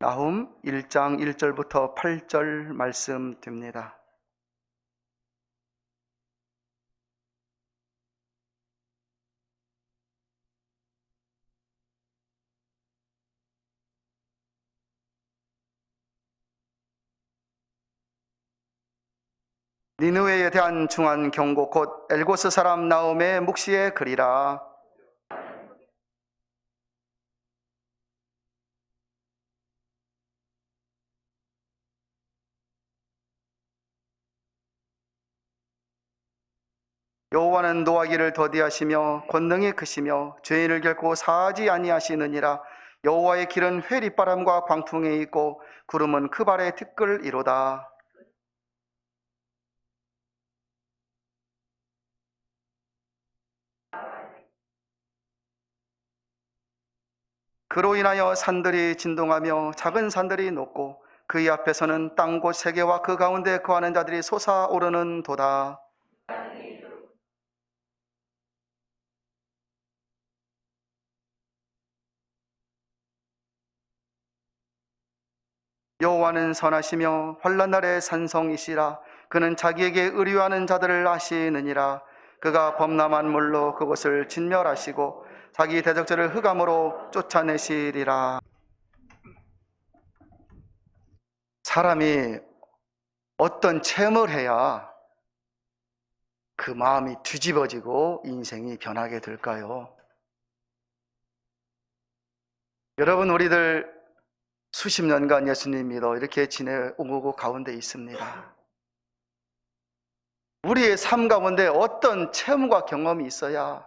나훔 1장 1절부터 8절 말씀 됩니다. 니느웨에 대한 중한 경고 곧 엘고스 사람 나훔의 묵시의 글이라. 여호와는 노하기를 더디하시며 권능이 크시며 죄인을 결코 사하지 아니하시느니라. 여호와의 길은 회리바람과 광풍에 있고 구름은 그 발의 티끌이로다. 그로 인하여 산들이 진동하며 작은 산들이 높고 그의 앞에서는 땅곳 세 개와 그 가운데 거하는 자들이 솟아오르는 도다. 여호와는 선하시며 환난 날의 산성이시라. 그는 자기에게 의뢰하는 자들을 아시느니라. 그가 범람한 물로 그곳을 진멸하시고 자기 대적자를 흑암으로 쫓아내시리라. 사람이 어떤 체험을 해야 그 마음이 뒤집어지고 인생이 변하게 될까요? 여러분, 우리들 수십 년간 예수님 믿어 이렇게 지내오고 가운데 있습니다. 우리의 삶 가운데 어떤 체험과 경험이 있어야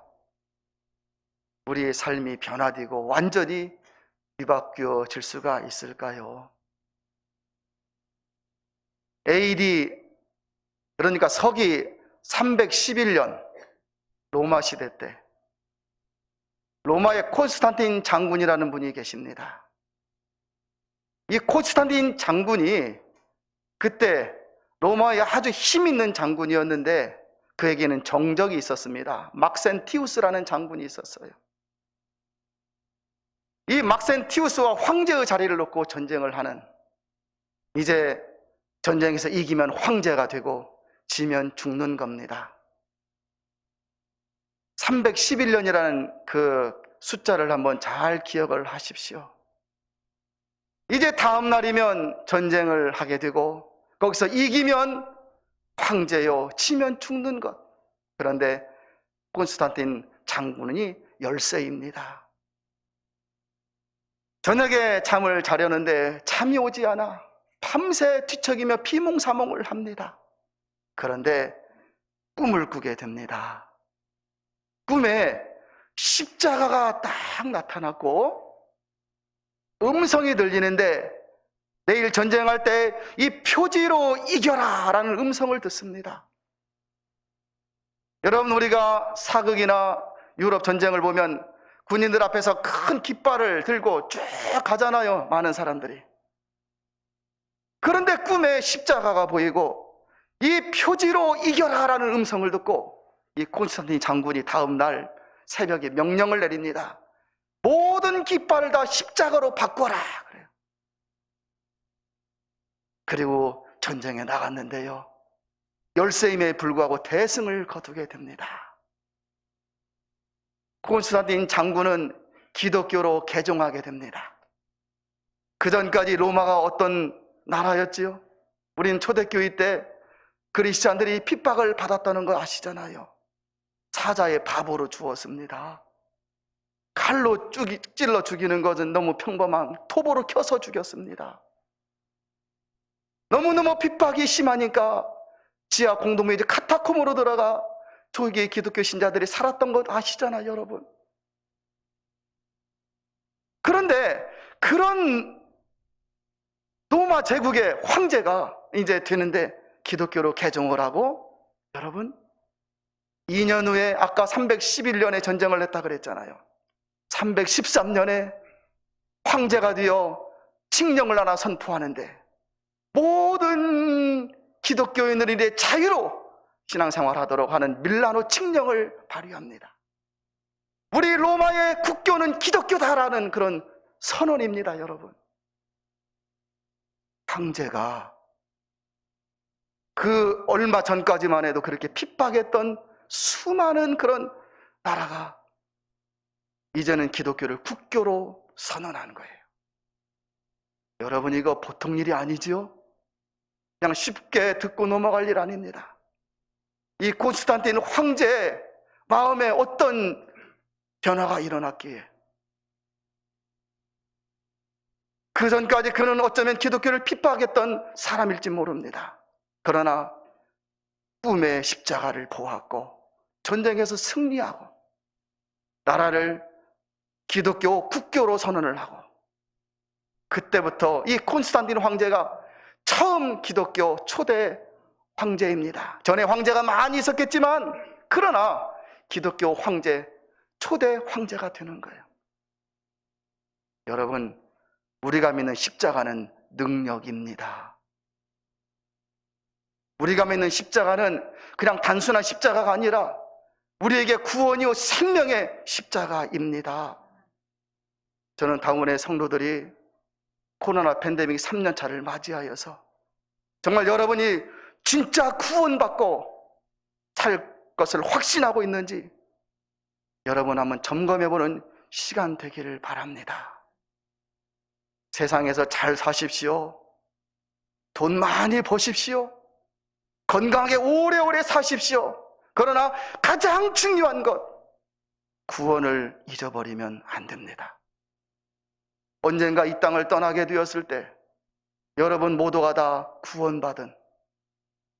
우리의 삶이 변화되고 완전히 뒤바뀌어질 수가 있을까요? AD, 그러니까 서기 311년 로마 시대 때 로마의 콘스탄틴 장군이라는 분이 계십니다. 이 콘스탄틴 장군이 그때 로마의 아주 힘 있는 장군이었는데 그에게는 정적이 있었습니다. 막센티우스라는 장군이 있었어요. 이 막센티우스와 황제의 자리를 놓고 전쟁을 하는, 이제 전쟁에서 이기면 황제가 되고 지면 죽는 겁니다. 311년이라는 그 숫자를 한번 잘 기억을 하십시오. 이제 다음 날이면 전쟁을 하게 되고 거기서 이기면 황제요, 지면 죽는 것. 그런데 콘스탄틴 장군이 열세입니다. 저녁에 잠을 자려는데 잠이 오지 않아 밤새 뒤척이며 비몽사몽을 합니다. 그런데 꿈을 꾸게 됩니다. 꿈에 십자가가 딱 나타났고 음성이 들리는데 내일 전쟁할 때 이 표지로 이겨라 라는 음성을 듣습니다. 여러분, 우리가 사극이나 유럽 전쟁을 보면 군인들 앞에서 큰 깃발을 들고 쭉 가잖아요, 많은 사람들이. 그런데 꿈에 십자가가 보이고 이 표지로 이겨라 라는 음성을 듣고 이 콘스탄틴 장군이 다음 날 새벽에 명령을 내립니다. 모든 깃발을 다 십자가로 바꿔라 그래요. 그리고 전쟁에 나갔는데요, 열세임에 불구하고 대승을 거두게 됩니다. 콘스탄틴 장군은 기독교로 개종하게 됩니다. 그 전까지 로마가 어떤 나라였지요? 우린 초대교회 때 그리스도인들이 핍박을 받았다는 거 아시잖아요. 사자의 밥으로 주었습니다. 칼로 찔러 죽이는 것은 너무 평범한, 톱으로 켜서 죽였습니다. 너무너무 핍박이 심하니까 지하 공동묘 이제 카타콤으로 들어가 조기의 기독교 신자들이 살았던 것 아시잖아요, 여러분. 그런데 그런 로마 제국의 황제가 이제 되는데 기독교로 개종을 하고, 여러분 2년 후에 아까 311년에 전쟁을 했다 그랬잖아요. 313년에 황제가 되어 칙령을 하나 선포하는데 모든 기독교인들이 자유로 신앙생활 하도록 하는 밀라노 칙령을 발휘합니다. 우리 로마의 국교는 기독교다라는 그런 선언입니다, 여러분. 황제가 그 얼마 전까지만 해도 그렇게 핍박했던 수많은 그런 나라가 이제는 기독교를 국교로 선언한 거예요. 여러분, 이거 보통 일이 아니지요? 그냥 쉽게 듣고 넘어갈 일 아닙니다. 이 콘스탄틴 황제의 마음에 어떤 변화가 일어났기에, 그 전까지 그는 어쩌면 기독교를 핍박했던 사람일지 모릅니다. 그러나 꿈의 십자가를 보았고 전쟁에서 승리하고 나라를 기독교 국교로 선언을 하고, 그때부터 이 콘스탄틴 황제가 처음 기독교 초대 황제입니다. 전에 황제가 많이 있었겠지만 그러나 기독교 황제, 초대 황제가 되는 거예요. 여러분, 우리가 믿는 십자가는 능력입니다. 우리가 믿는 십자가는 그냥 단순한 십자가가 아니라 우리에게 구원이요 생명의 십자가입니다. 저는 당원의 성도들이 코로나 팬데믹 3년 차를 맞이하여서 정말 여러분이 진짜 구원받고 살 것을 확신하고 있는지 여러분 한번 점검해보는 시간 되기를 바랍니다. 세상에서 잘 사십시오. 돈 많이 버십시오. 건강하게 오래오래 사십시오. 그러나 가장 중요한 것, 구원을 잊어버리면 안 됩니다. 언젠가 이 땅을 떠나게 되었을 때 여러분 모두가 다 구원받은,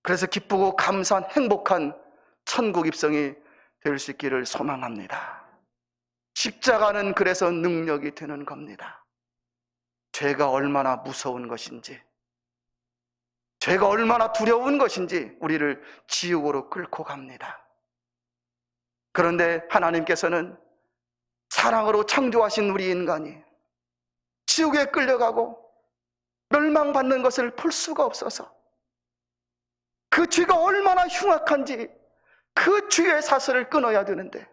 그래서 기쁘고 감사한 행복한 천국 입성이 될 수 있기를 소망합니다. 십자가는 그래서 능력이 되는 겁니다. 죄가 얼마나 무서운 것인지, 죄가 얼마나 두려운 것인지 우리를 지옥으로 끌고 갑니다. 그런데 하나님께서는 사랑으로 창조하신 우리 인간이 지옥에 끌려가고 멸망받는 것을 볼 수가 없어서 그 죄가 얼마나 흉악한지 그 죄의 사슬을 끊어야 되는데,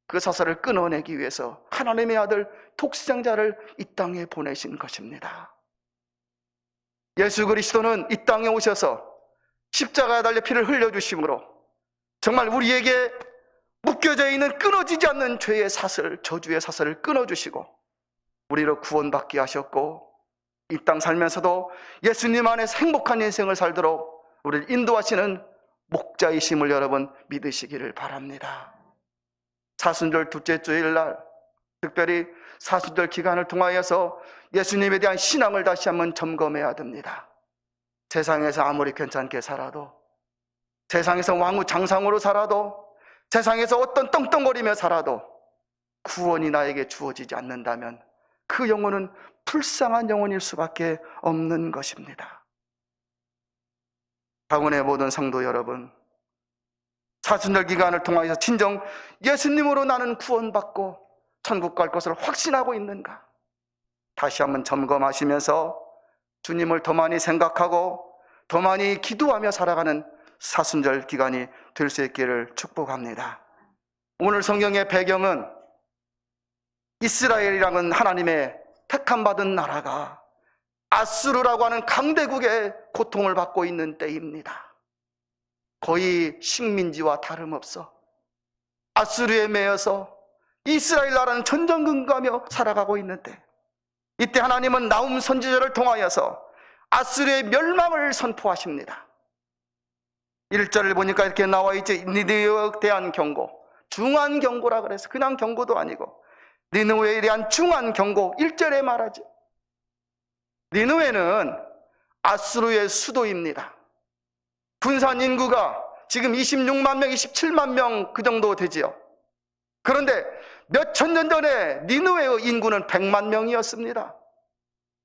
그 사슬을 끊어내기 위해서 하나님의 아들 독생자를 이 땅에 보내신 것입니다. 예수 그리스도는 이 땅에 오셔서 십자가에 달려 피를 흘려주심으로 정말 우리에게 묶여져 있는 끊어지지 않는 죄의 사슬, 저주의 사슬을 끊어주시고 우리로 구원받게 하셨고, 이 땅 살면서도 예수님 안에서 행복한 인생을 살도록 우리를 인도하시는 목자이심을 여러분 믿으시기를 바랍니다. 사순절 둘째 주일날 특별히 사순절 기간을 통하여서 예수님에 대한 신앙을 다시 한번 점검해야 됩니다. 세상에서 아무리 괜찮게 살아도, 세상에서 왕후장상으로 살아도, 세상에서 어떤 떵떵거리며 살아도 구원이 나에게 주어지지 않는다면 그 영혼은 불쌍한 영혼일 수밖에 없는 것입니다. 당원의 모든 성도 여러분, 사순절 기간을 통하여서 진정 예수님으로 나는 구원받고 천국 갈 것을 확신하고 있는가? 다시 한번 점검하시면서 주님을 더 많이 생각하고 더 많이 기도하며 살아가는 사순절 기간이 될 수 있기를 축복합니다. 오늘 성경의 배경은 이스라엘이라는 하나님의 택함받은 나라가 아수르라고 하는 강대국의 고통을 받고 있는 때입니다. 거의 식민지와 다름없어 아수르에 매여서 이스라엘 나라는 전전긍긍하며 살아가고 있는데, 이때 하나님은 나훔 선지자를 통하여서 아수르의 멸망을 선포하십니다. 1절을 보니까 이렇게 나와 있지. 니느웨에 대한 경고, 중한 경고라 그래서 그냥 경고도 아니고 니느웨에 대한 중한 경고 1절에 말하죠. 니느웨는 아수르의 수도입니다. 분산 인구가 지금 26만 명, 27만 명 그 정도 되지요. 그런데 몇 천 년 전에 니느웨의 인구는 100만 명이었습니다.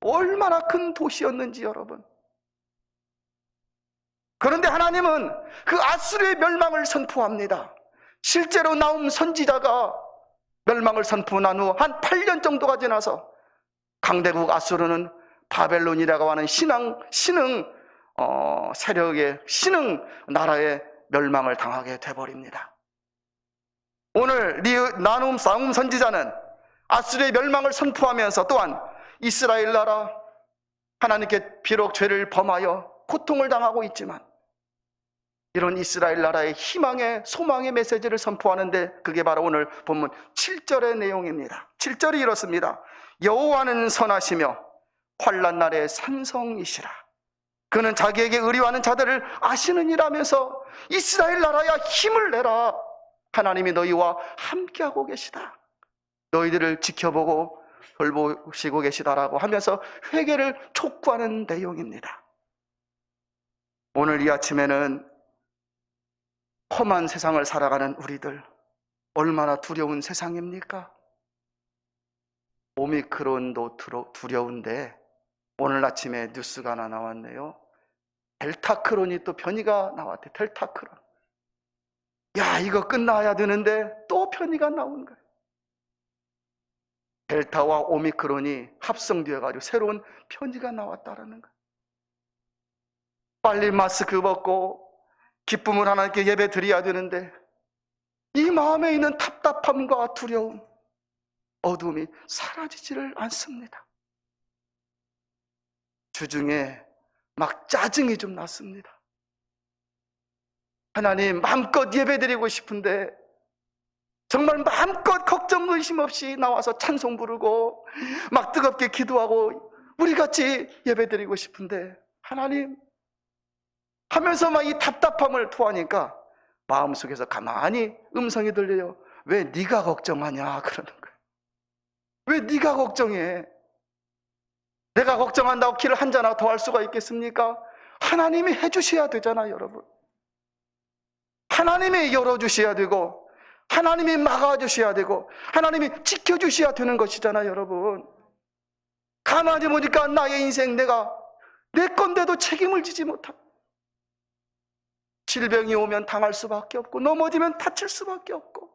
얼마나 큰 도시였는지 여러분. 그런데 하나님은 그 아수르의 멸망을 선포합니다. 실제로 나훔 선지자가 멸망을 선포한 후 한 8년 정도가 지나서 강대국 아수르는 바벨론이라고 하는 신흥 세력의 신흥 나라의 멸망을 당하게 돼버립니다. 오늘 나훔 선지자는 아수르의 멸망을 선포하면서 또한 이스라엘 나라, 하나님께 비록 죄를 범하여 고통을 당하고 있지만 이런 이스라엘 나라의 희망의 소망의 메시지를 선포하는데 그게 바로 오늘 본문 7절의 내용입니다. 7절이 이렇습니다. 여호와는 선하시며 환난 날의 산성이시라. 그는 자기에게 의뢰하는 자들을 아시느니라면서 이스라엘 나라야 힘을 내라. 하나님이 너희와 함께하고 계시다. 너희들을 지켜보고 돌보시고 계시다라고 하면서 회개를 촉구하는 내용입니다. 오늘 이 아침에는 험한 세상을 살아가는 우리들, 얼마나 두려운 세상입니까? 오미크론도 두려운데 오늘 아침에 뉴스가 하나 나왔네요. 델타크론이 또 변이가 나왔대. 델타크론. 야, 이거 끝나야 되는데 또 변이가 나온 거예요. 델타와 오미크론이 합성되어가지고 새로운 변이가 나왔다라는 거예요. 빨리 마스크 벗고 기쁨을 하나님께 예배 드려야 되는데 이 마음에 있는 답답함과 두려움, 어두움이 사라지지를 않습니다. 주중에 막 짜증이 좀 났습니다. 하나님, 마음껏 예배 드리고 싶은데 정말 마음껏 걱정 의심 없이 나와서 찬송 부르고 막 뜨겁게 기도하고 우리같이 예배 드리고 싶은데 하나님 하면서 막 이 답답함을 토하니까 마음속에서 가만히 음성이 들려요. 왜 네가 걱정하냐 그러는 거예요. 왜 네가 걱정해? 내가 걱정한다고 길을 한 잔 더 할 수가 있겠습니까? 하나님이 해주셔야 되잖아요, 여러분. 하나님이 열어주셔야 되고 하나님이 막아주셔야 되고 하나님이 지켜주셔야 되는 것이잖아요, 여러분. 가만히 보니까 나의 인생 내가 내 건데도 책임을 지지 못하고 질병이 오면 당할 수밖에 없고 넘어지면 다칠 수밖에 없고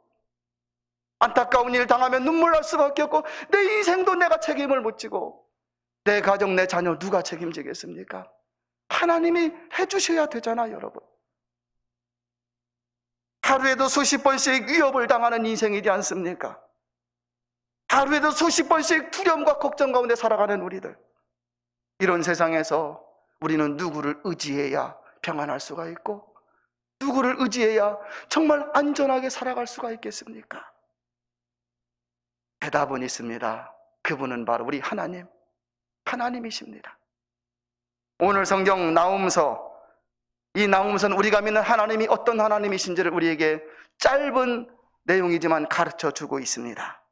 안타까운 일 당하면 눈물 날 수밖에 없고 내 인생도 내가 책임을 못 지고 내 가정, 내 자녀 누가 책임지겠습니까? 하나님이 해주셔야 되잖아요, 여러분. 하루에도 수십 번씩 위협을 당하는 인생이지 않습니까? 하루에도 수십 번씩 두려움과 걱정 가운데 살아가는 우리들. 이런 세상에서 우리는 누구를 의지해야 평안할 수가 있고 누구를 의지해야 정말 안전하게 살아갈 수가 있겠습니까? 대답은 있습니다. 그분은 바로 우리 하나님이십니다. 오늘 성경 나훔서, 이 나훔서는 우리가 믿는 하나님이 어떤 하나님이신지를 우리에게 짧은 내용이지만 가르쳐주고 있습니다.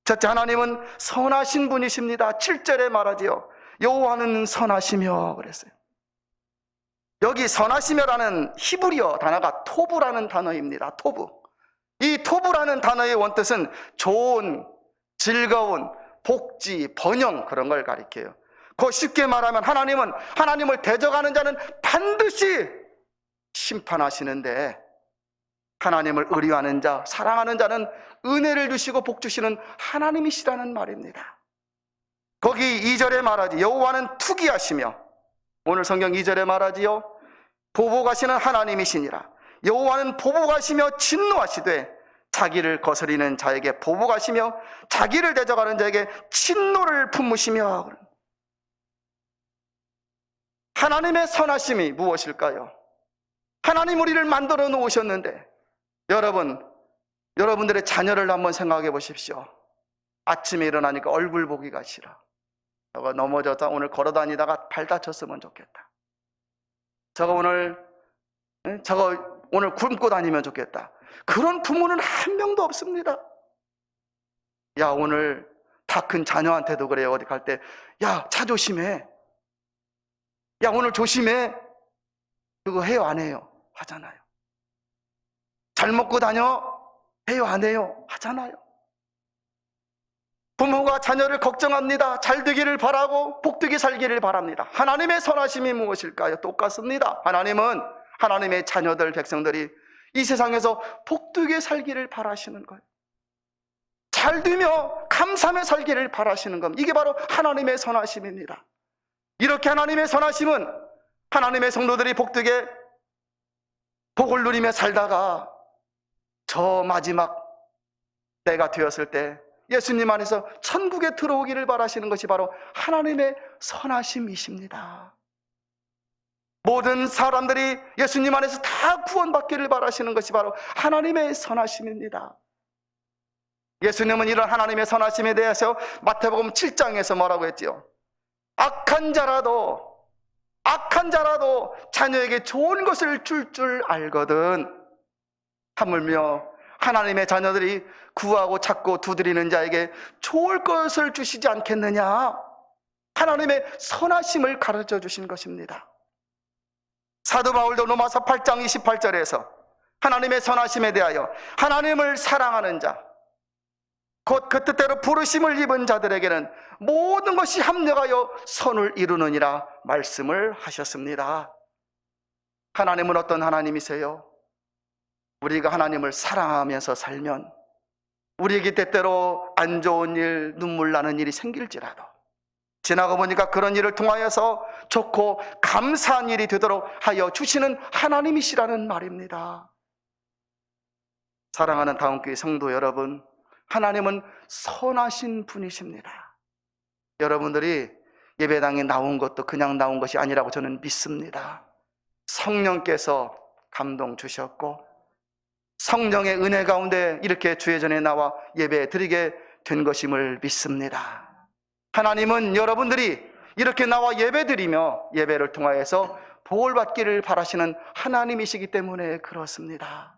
첫째, 하나님은 선하신 분이십니다. 7절에 말하지요. 여호와는 선하시며 그랬어요. 여기 선하시며라는 히브리어 단어가 토부라는 단어입니다. 토부. 이 토부라는 단어의 원뜻은 좋은, 즐거운, 복지, 번영 그런 걸 가리켜요. 그 쉽게 말하면 하나님은 하나님을 대적하는 자는 반드시 심판하시는데 하나님을 의뢰하는 자, 사랑하는 자는 은혜를 주시고 복 주시는 하나님이시라는 말입니다. 거기 2절에 말하지 여호와는 투기하시며, 오늘 성경 2절에 말하지요. 보복하시는 하나님이시니라. 여호와는 보복하시며 진노하시되 자기를 거스리는 자에게 보복하시며 자기를 대적하는 자에게 진노를 품으시며. 하나님의 선하심이 무엇일까요? 하나님 우리를 만들어 놓으셨는데 여러분들의 자녀를 한번 생각해 보십시오. 아침에 일어나니까 얼굴 보기가 싫어. 저거 넘어져서 오늘 걸어 다니다가 발 다쳤으면 좋겠다. 저거 오늘 굶고 다니면 좋겠다. 그런 부모는 한 명도 없습니다. 야, 오늘 다 큰 자녀한테도 그래요. 어디 갈 때, 야, 차 조심해. 야, 오늘 조심해. 그거 해요, 안 해요? 하잖아요. 잘 먹고 다녀? 해요, 안 해요? 하잖아요. 부모가 자녀를 걱정합니다. 잘 되기를 바라고 복되게 살기를 바랍니다. 하나님의 선하심이 무엇일까요? 똑같습니다. 하나님은 하나님의 자녀들, 백성들이 이 세상에서 복되게 살기를 바라시는 거예요. 잘 되며 감사하며 살기를 바라시는 겁니다. 이게 바로 하나님의 선하심입니다. 이렇게 하나님의 선하심은 하나님의 성도들이 복되게 복을 누리며 살다가 저 마지막 때가 되었을 때 예수님 안에서 천국에 들어오기를 바라시는 것이 바로 하나님의 선하심이십니다. 모든 사람들이 예수님 안에서 다 구원받기를 바라시는 것이 바로 하나님의 선하심입니다. 예수님은 이런 하나님의 선하심에 대해서 마태복음 7장에서 뭐라고 했지요? 악한 자라도 자녀에게 좋은 것을 줄 알거든. 하물며 하나님의 자녀들이 구하고 찾고 두드리는 자에게 좋을 것을 주시지 않겠느냐? 하나님의 선하심을 가르쳐 주신 것입니다. 사도 바울도 로마서 8장 28절에서 하나님의 선하심에 대하여 하나님을 사랑하는 자, 곧 그 뜻대로 부르심을 입은 자들에게는 모든 것이 합력하여 선을 이루느니라 말씀을 하셨습니다. 하나님은 어떤 하나님이세요? 우리가 하나님을 사랑하면서 살면 우리에게 때때로 안 좋은 일, 눈물 나는 일이 생길지라도 지나고 보니까 그런 일을 통하여서 좋고 감사한 일이 되도록 하여 주시는 하나님이시라는 말입니다. 사랑하는 다운교회 성도 여러분, 하나님은 선하신 분이십니다. 여러분들이 예배당에 나온 것도 그냥 나온 것이 아니라고 저는 믿습니다. 성령께서 감동 주셨고 성령의 은혜 가운데 이렇게 주의 전에 나와 예배 드리게 된 것임을 믿습니다. 하나님은 여러분들이 이렇게 나와 예배 드리며 예배를 통하여서 복을 받기를 바라시는 하나님이시기 때문에 그렇습니다.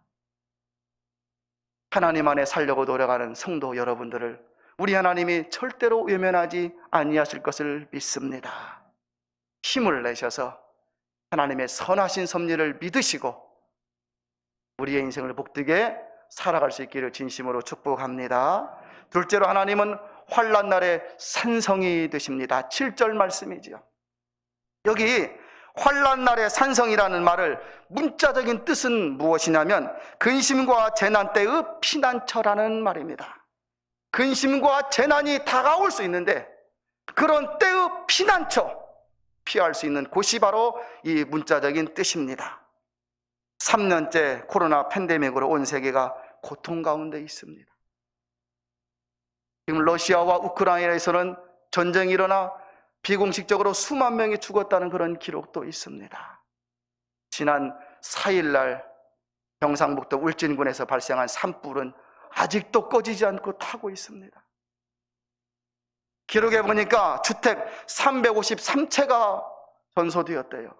하나님 안에 살려고 노력하는 성도 여러분들을 우리 하나님이 절대로 외면하지 아니하실 것을 믿습니다. 힘을 내셔서 하나님의 선하신 섭리를 믿으시고 우리의 인생을 복되게 살아갈 수 있기를 진심으로 축복합니다. 둘째로 하나님은 환난 날에 산성이 되십니다. 7절 말씀이지요. 여기 환난 날의 산성이라는 말을 문자적인 뜻은 무엇이냐면 근심과 재난 때의 피난처라는 말입니다. 근심과 재난이 다가올 수 있는데 그런 때의 피난처, 피할 수 있는 곳이 바로 이 문자적인 뜻입니다. 3년째 코로나 팬데믹으로 온 세계가 고통 가운데 있습니다. 지금 러시아와 우크라이나에서는 전쟁이 일어나 비공식적으로 수만 명이 죽었다는 그런 기록도 있습니다. 지난 4일날 경상북도 울진군에서 발생한 산불은 아직도 꺼지지 않고 타고 있습니다. 기록에 보니까 주택 353채가 전소되었대요.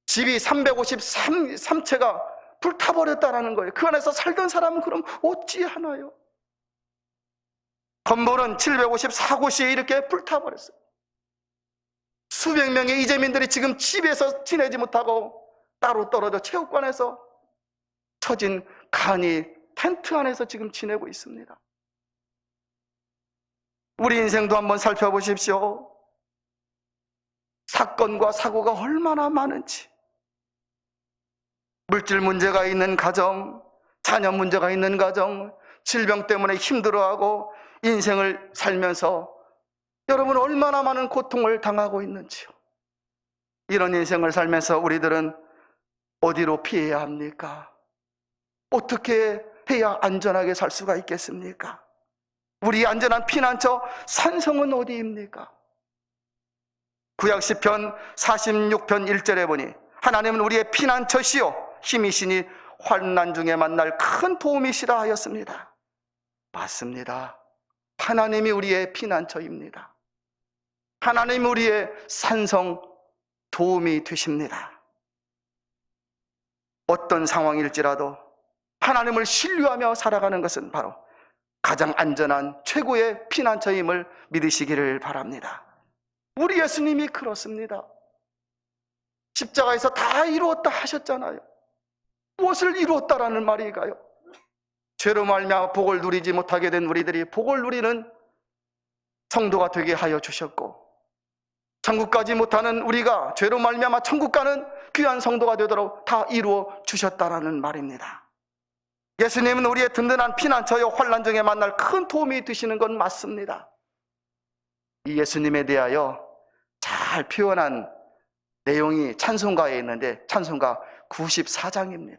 집이 353채가 불타버렸다는 거예요. 그 안에서 살던 사람은 그럼 어찌하나요? 건물은 754곳이 이렇게 불타버렸어요. 수백 명의 이재민들이 지금 집에서 지내지 못하고 따로 떨어져 체육관에서 처진 간이 텐트 안에서 지금 지내고 있습니다. 우리 인생도 한번 살펴보십시오. 사건과 사고가 얼마나 많은지. 물질 문제가 있는 가정, 자녀 문제가 있는 가정, 질병 때문에 힘들어하고 인생을 살면서 여러분 얼마나 많은 고통을 당하고 있는지요. 이런 인생을 살면서 우리들은 어디로 피해야 합니까? 어떻게 해야 안전하게 살 수가 있겠습니까? 우리 안전한 피난처 산성은 어디입니까? 구약 시편 46편 1절에 보니 하나님은 우리의 피난처시요 힘이시니 환난 중에 만날 큰 도움이시라 하였습니다. 맞습니다. 하나님이 우리의 피난처입니다. 하나님이 우리의 산성 도움이 되십니다. 어떤 상황일지라도 하나님을 신뢰하며 살아가는 것은 바로 가장 안전한 최고의 피난처임을 믿으시기를 바랍니다. 우리 예수님이 그렇습니다. 십자가에서 다 이루었다 하셨잖아요. 무엇을 이루었다라는 말인가요? 죄로 말미암아 복을 누리지 못하게 된 우리들이 복을 누리는 성도가 되게 하여 주셨고 천국 가지 못하는 우리가 죄로 말미암아 천국 가는 귀한 성도가 되도록 다 이루어 주셨다라는 말입니다. 예수님은 우리의 든든한 피난처요 환난 중에 만날 큰 도움이 되시는 건 맞습니다. 이 예수님에 대하여 잘 표현한 내용이 찬송가에 있는데 찬송가 94장입니다.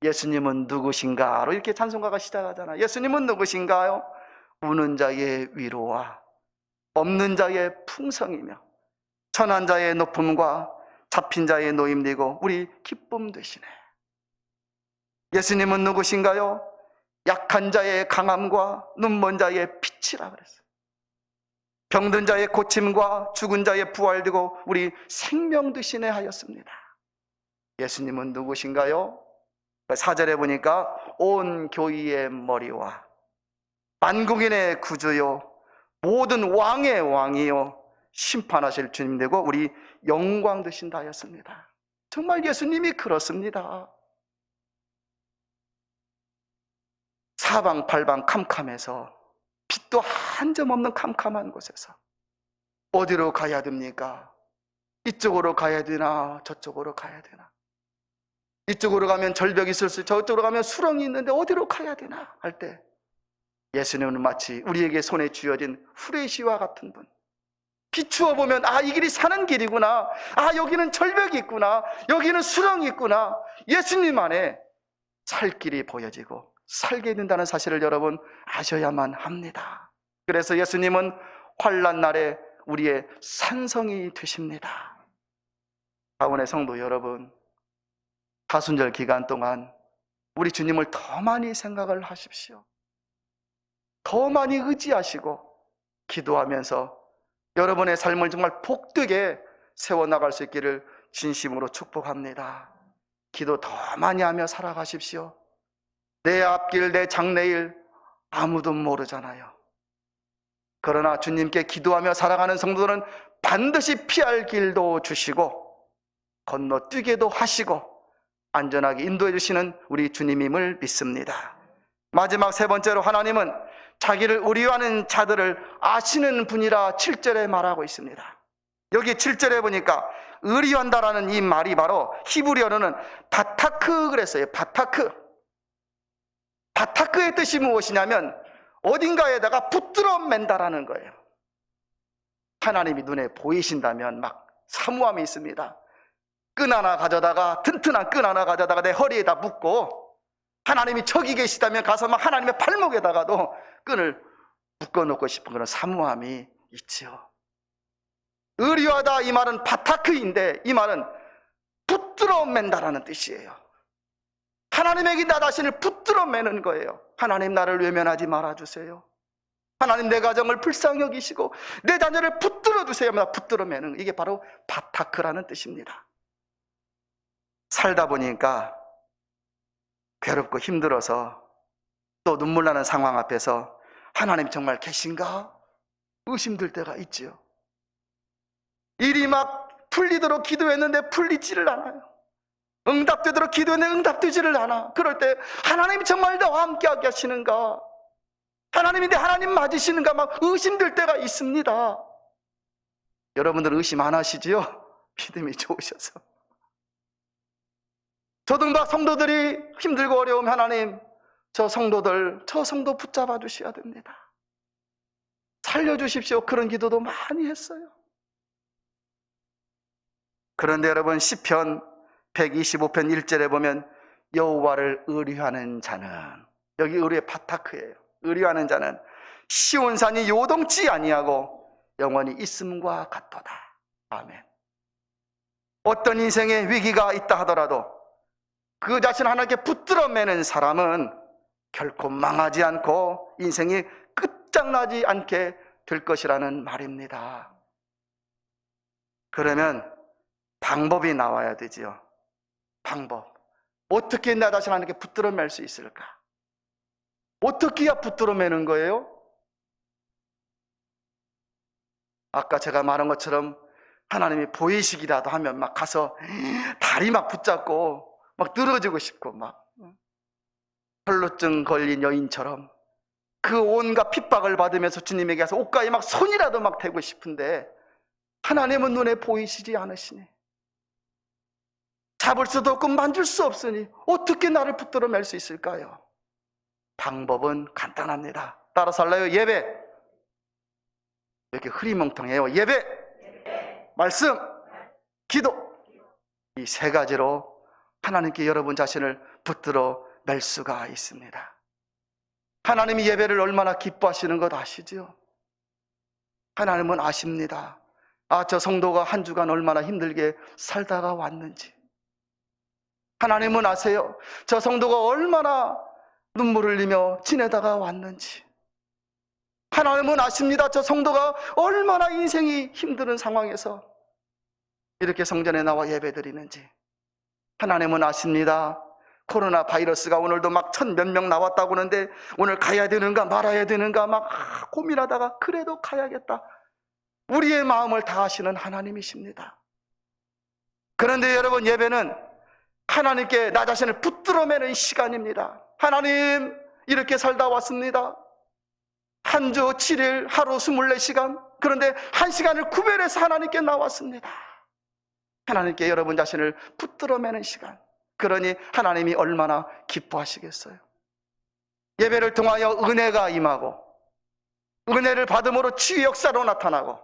예수님은 누구신가로 이렇게 찬송가가 시작하잖아요. 예수님은 누구신가요? 우는 자의 위로와 없는 자의 풍성이며 천한 자의 높음과 잡힌 자의 노임되고 우리 기쁨 되시네. 예수님은 누구신가요? 약한 자의 강함과 눈먼 자의 빛이라 그랬어요. 병든 자의 고침과 죽은 자의 부활되고 우리 생명 되시네 하였습니다. 예수님은 누구신가요? 4절에 보니까 온 교회의 머리와 만국인의 구주요 모든 왕의 왕이요 심판하실 주님 되고 우리 영광 되신다 하였습니다. 정말 예수님이 그렇습니다. 사방팔방 캄캄해서 빛도 한 점 없는 캄캄한 곳에서 어디로 가야 됩니까? 이쪽으로 가야 되나 저쪽으로 가야 되나, 이쪽으로 가면 절벽이 있을 수, 저쪽으로 가면 수렁이 있는데 어디로 가야 되나 할 때 예수님은 마치 우리에게 손에 쥐어진 후레쉬와 같은 분, 비추어 보면 아, 이 길이 사는 길이구나, 아, 여기는 절벽이 있구나, 여기는 수렁이 있구나, 예수님 안에 살 길이 보여지고 살게 된다는 사실을 여러분 아셔야만 합니다. 그래서 예수님은 환난 날에 우리의 산성이 되십니다. 가운의 성도 여러분, 사순절 기간 동안 우리 주님을 더 많이 생각을 하십시오. 더 많이 의지하시고 기도하면서 여러분의 삶을 정말 복되게 세워나갈 수 있기를 진심으로 축복합니다. 기도 더 많이 하며 살아가십시오. 내 앞길, 내 장래일 아무도 모르잖아요. 그러나 주님께 기도하며 살아가는 성도들은 반드시 피할 길도 주시고 건너뛰게도 하시고 안전하게 인도해 주시는 우리 주님임을 믿습니다. 마지막 세 번째로 하나님은 자기를 의리하는 자들을 아시는 분이라 7절에 말하고 있습니다. 여기 7절에 보니까 의리한다라는 이 말이 바로 히브리어로는 바타크 그랬어요. 바타크. 바타크의 뜻이 무엇이냐면 어딘가에다가 붙들어 맨다라는 거예요. 하나님이 눈에 보이신다면 막 사모함이 있습니다. 끈 하나 가져다가, 튼튼한 끈 하나 가져다가 내 허리에다 묶고, 하나님이 저기 계시다면 가서 막 하나님의 발목에다가도 끈을 묶어놓고 싶은 그런 사모함이 있지요. 의리하다 이 말은 바타크인데 이 말은 붙들어 맨다라는 뜻이에요. 하나님에게 나 자신을 붙들어 매는 거예요. 하나님 나를 외면하지 말아주세요. 하나님 내 가정을 불쌍히 여기시고 내 자녀를 붙들어 주세요. 붙들어 매는, 이게 바로 바타크라는 뜻입니다. 살다 보니까 괴롭고 힘들어서 또 눈물 나는 상황 앞에서 하나님 정말 계신가 의심될 때가 있지요. 일이 막 풀리도록 기도했는데 풀리지를 않아요. 응답되도록 기도했는데 응답되지를 않아. 그럴 때 하나님이 정말 나와 함께 하시는가, 하나님인데 하나님 맞으시는가 막 의심될 때가 있습니다. 여러분들 의심 안 하시지요? 믿음이 좋으셔서. 저도 막 성도들이 힘들고 어려우면 하나님 저 성도 붙잡아 주셔야 됩니다. 살려주십시오. 그런 기도도 많이 했어요. 그런데 여러분 시편 125편 1절에 보면 여호와를 의뢰하는 자는, 여기 의뢰의 바타크예요. 의뢰하는 자는 시온산이 요동치 아니하고 영원히 있음과 같도다. 아멘. 어떤 인생에 위기가 있다 하더라도 그 자신 하나님께 붙들어 매는 사람은 결코 망하지 않고 인생이 끝장나지 않게 될 것이라는 말입니다. 그러면 방법이 나와야 되지요. 방법. 어떻게 나 자신 하나님께 붙들어 맬 수 있을까? 어떻게 해야 붙들어 매는 거예요? 아까 제가 말한 것처럼 하나님이 보이시기라도 하면 막 가서 다리 막 붙잡고 막 늘어지고 싶고 막 혈루증 걸린 여인처럼 그 온갖 핍박을 받으면서 주님에게 가서 옷가에 막 손이라도 막 대고 싶은데 하나님은 눈에 보이시지 않으시니, 잡을 수도 없고 만질 수 없으니 어떻게 나를 붙들어 맬 수 있을까요? 방법은 간단합니다. 따라서 할래요? 예배. 왜 이렇게 흐리멍텅해요? 예배, 말씀, 기도. 이 세 가지로 하나님께 여러분 자신을 붙들어 맬 수가 있습니다. 하나님이 예배를 얼마나 기뻐하시는 것 아시죠? 하나님은 아십니다. 저 성도가 한 주간 얼마나 힘들게 살다가 왔는지. 하나님은 아세요. 저 성도가 얼마나 눈물을 흘리며 지내다가 왔는지. 하나님은 아십니다. 저 성도가 얼마나 인생이 힘든 상황에서 이렇게 성전에 나와 예배드리는지. 하나님은 아십니다. 코로나 바이러스가 오늘도 막 1,000몇 명 나왔다고 하는데 오늘 가야 되는가 말아야 되는가 막 고민하다가 그래도 가야겠다. 우리의 마음을 다 아시는 하나님이십니다. 그런데 여러분, 예배는 하나님께 나 자신을 붙들어매는 시간입니다. 하나님, 이렇게 살다 왔습니다. 한 주 7일 하루 24시간, 그런데 한 시간을 구별해서 하나님께 나왔습니다. 하나님께 여러분 자신을 붙들어매는 시간. 그러니 하나님이 얼마나 기뻐하시겠어요. 예배를 통하여 은혜가 임하고 은혜를 받음으로 치유 역사로 나타나고,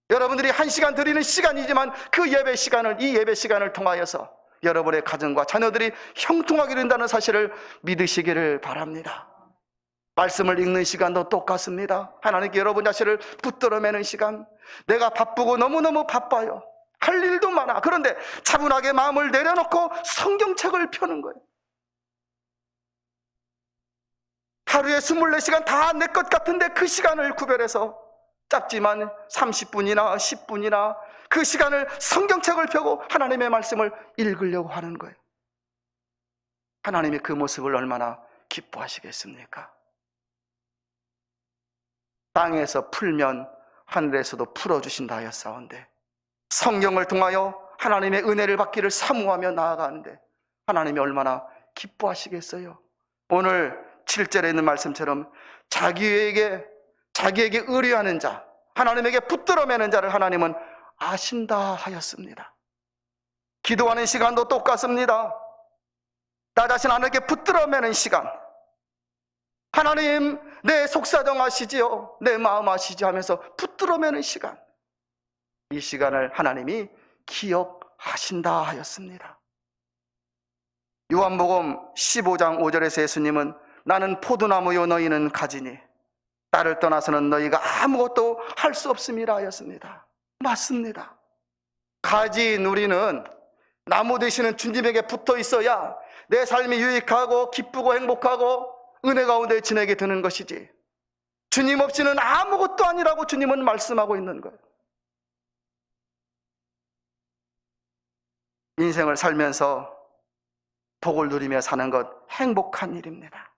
여러분들이 한 시간 드리는 시간이지만 그 예배 시간을, 이 예배 시간을 통하여서 여러분의 가정과 자녀들이 형통하게 된다는 사실을 믿으시기를 바랍니다. 말씀을 읽는 시간도 똑같습니다. 하나님께 여러분 자신을 붙들어매는 시간. 내가 바쁘고 너무너무 바빠요. 할 일도 많아. 그런데 차분하게 마음을 내려놓고 성경책을 펴는 거예요. 하루에 24시간 다 내 것 같은데 그 시간을 구별해서 짧지만 30분이나 10분이나 그 시간을 성경책을 펴고 하나님의 말씀을 읽으려고 하는 거예요. 하나님이 그 모습을 얼마나 기뻐하시겠습니까? 땅에서 풀면 하늘에서도 풀어주신다 하였사온데, 성경을 통하여 하나님의 은혜를 받기를 사모하며 나아가는데 하나님이 얼마나 기뻐하시겠어요? 오늘 7절에 있는 말씀처럼 자기에게 의뢰하는 자, 하나님에게 붙들어매는 자를 하나님은 아신다 하였습니다. 기도하는 시간도 똑같습니다. 나 자신 하나님께 붙들어매는 시간. 하나님, 내 속사정 아시지요? 내 마음 아시지? 하면서 붙들어매는 시간. 이 시간을 하나님이 기억하신다 하였습니다. 요한복음 15장 5절에서 예수님은 나는 포도나무요 너희는 가지니 나를 떠나서는 너희가 아무것도 할 수 없음이라 하였습니다. 맞습니다. 가지 누리는 나무 되시는 주님에게 붙어 있어야 내 삶이 유익하고 기쁘고 행복하고 은혜 가운데 지내게 되는 것이지, 주님 없이는 아무것도 아니라고 주님은 말씀하고 있는 거예요. 인생을 살면서 복을 누리며 사는 것 행복한 일입니다.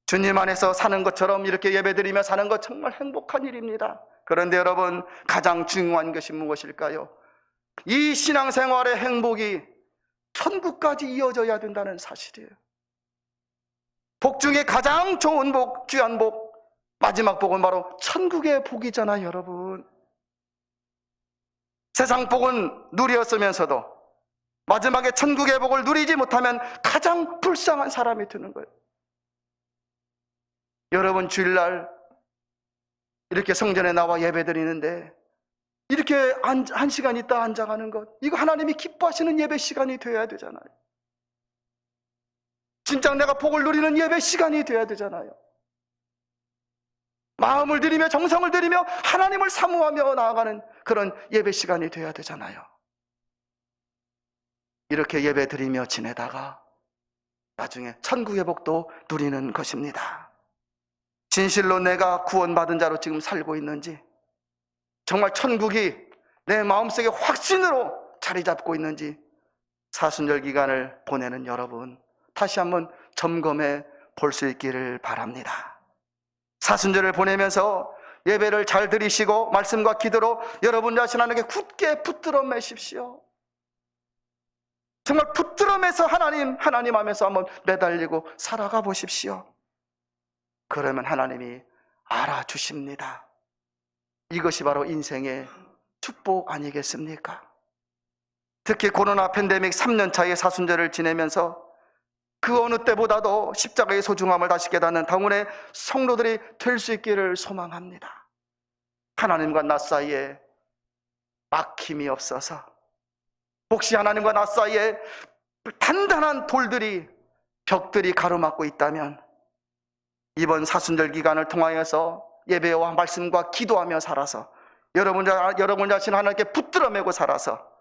주님 안에서 사는 것처럼 이렇게 예배드리며 사는 것 정말 행복한 일입니다. 그런데 여러분, 가장 중요한 것이 무엇일까요? 이 신앙생활의 행복이 천국까지 이어져야 된다는 사실이에요. 복 중에 가장 좋은 복, 귀한 복, 마지막 복은 바로 천국의 복이잖아요, 여러분. 세상 복은 누렸으면서도 마지막에 천국의 복을 누리지 못하면 가장 불쌍한 사람이 되는 거예요. 여러분, 주일날 이렇게 성전에 나와 예배드리는데 이렇게 한 시간 있다 앉아가는 것, 이거 하나님이 기뻐하시는 예배 시간이 되어야 되잖아요. 진짜 내가 복을 누리는 예배 시간이 되어야 되잖아요. 마음을 들이며 정성을 들이며 하나님을 사모하며 나아가는 그런 예배 시간이 되어야 되잖아요. 이렇게 예배 드리며 지내다가 나중에 천국의 복도 누리는 것입니다. 진실로 내가 구원받은 자로 지금 살고 있는지, 정말 천국이 내 마음속에 확신으로 자리 잡고 있는지 사순절 기간을 보내는 여러분, 다시 한번 점검해 볼 수 있기를 바랍니다. 사순절을 보내면서 예배를 잘 드리시고 말씀과 기도로 여러분 자신 하나님께 굳게 붙들어 매십시오. 정말 붙들어 매서 하나님 하면서 한번 매달리고 살아가 보십시오. 그러면 하나님이 알아주십니다. 이것이 바로 인생의 축복 아니겠습니까? 특히 코로나 팬데믹 3년차의 사순절을 지내면서 그 어느 때보다도 십자가의 소중함을 다시 깨닫는 당운의 성도들이 될 수 있기를 소망합니다. 하나님과 나 사이에 막힘이 없어서, 혹시 하나님과 나 사이에 단단한 돌들이, 벽들이 가로막고 있다면 이번 사순절 기간을 통하여서 예배와 말씀과 기도하며 살아서 여러분 자신 하나님께 붙들어 매고 살아서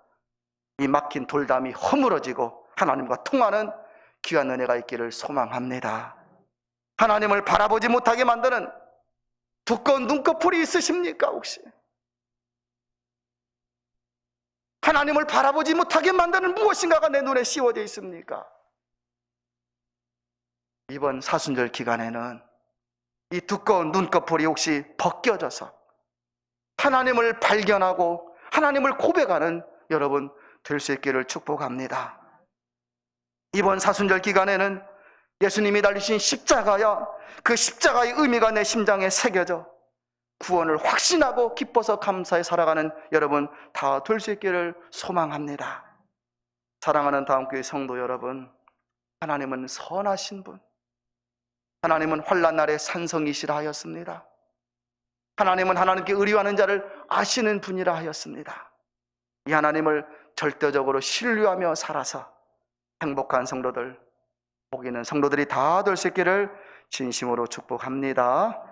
이 막힌 돌담이 허물어지고 하나님과 통하는 귀한 은혜가 있기를 소망합니다. 하나님을 바라보지 못하게 만드는 두꺼운 눈꺼풀이 있으십니까 혹시? 하나님을 바라보지 못하게 만드는 무엇인가가 내 눈에 씌워져 있습니까? 이번 사순절 기간에는 이 두꺼운 눈꺼풀이 혹시 벗겨져서 하나님을 발견하고 하나님을 고백하는 여러분 될 수 있기를 축복합니다. 이번 사순절 기간에는 예수님이 달리신 십자가야, 그 십자가의 의미가 내 심장에 새겨져 구원을 확신하고 기뻐서 감사히 살아가는 여러분 다 될 수 있기를 소망합니다. 사랑하는 다음교회 성도 여러분, 하나님은 선하신 분, 하나님은 환난 날에 산성이시라 하였습니다. 하나님은 하나님께 의뢰하는 자를 아시는 분이라 하였습니다. 이 하나님을 절대적으로 신뢰하며 살아서 행복한 성도들, 복 있는 성도들이 다 될 수 있기를 진심으로 축복합니다.